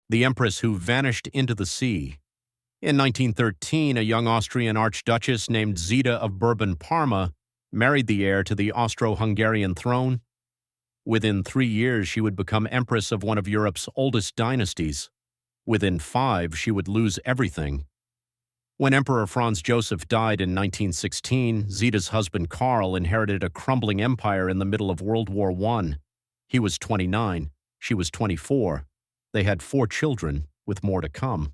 the Empress who vanished into the sea. In 1913, a young Austrian archduchess named Zita of Bourbon-Parma married the heir to the Austro-Hungarian throne. Within 3 years, she would become Empress of one of Europe's oldest dynasties. Within 5, she would lose everything. When Emperor Franz Joseph died in 1916, Zita's husband Karl inherited a crumbling empire in the middle of World War I. He was 29, she was 24. They had 4 children, with more to come.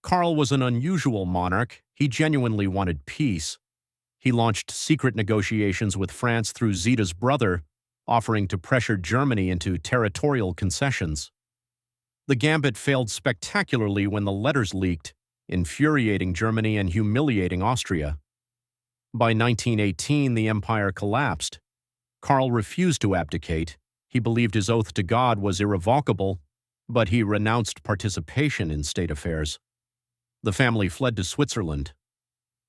Karl was an unusual monarch. He genuinely wanted peace. He launched secret negotiations with France through Zita's brother, offering to pressure Germany into territorial concessions. The gambit failed spectacularly when the letters leaked, infuriating Germany and humiliating Austria. By 1918, the empire collapsed. Karl refused to abdicate. He believed his oath to God was irrevocable, but he renounced participation in state affairs. The family fled to Switzerland.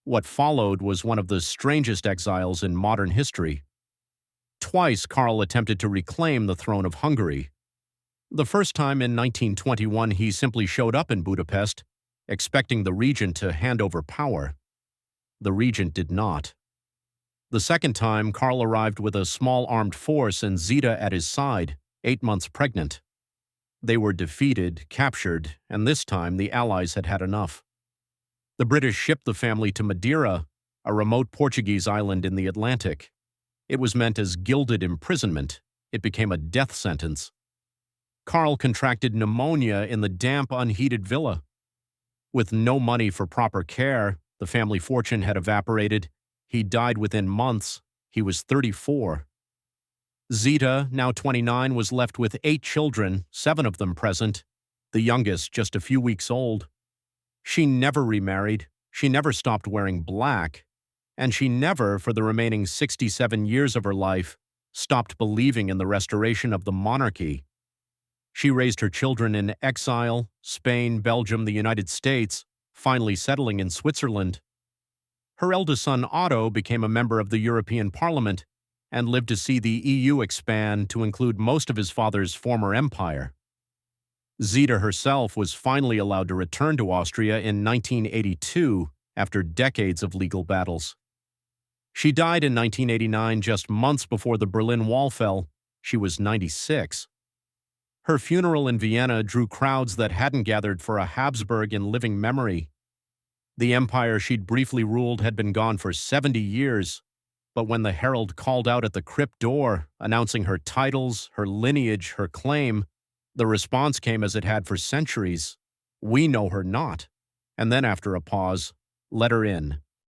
What followed was one of the strangest exiles in modern history. Twice, Karl attempted to reclaim the throne of Hungary. The first time in 1921, he simply showed up in Budapest, expecting the regent to hand over power. The regent did not. The second time, Karl arrived with a small armed force and Zita at his side, 8 months pregnant. They were defeated, captured, and this time the Allies had had enough. The British shipped the family to Madeira, a remote Portuguese island in the Atlantic. It was meant as gilded imprisonment. It became a death sentence. Karl contracted pneumonia in the damp, unheated villa. With no money for proper care, the family fortune had evaporated. He died within months. He was 34. Zita, now 29, was left with 8 children, 7 of them present, the youngest just a few weeks old. She never remarried, she never stopped wearing black, and she never, for the remaining 67 years of her life, stopped believing in the restoration of the monarchy. She raised her children in exile, Spain, Belgium, the United States, finally settling in Switzerland. Her eldest son Otto became a member of the European Parliament and lived to see the EU expand to include most of his father's former empire. Zita herself was finally allowed to return to Austria in 1982 after decades of legal battles. She died in 1989, just months before the Berlin Wall fell. She was 96. Her funeral in Vienna drew crowds that hadn't gathered for a Habsburg in living memory. The empire she'd briefly ruled had been gone for 70 years, but when the herald called out at the crypt door, announcing her titles, her lineage, her claim, the response came as it had for centuries: "We know her not." And then, after a pause, "Let her in."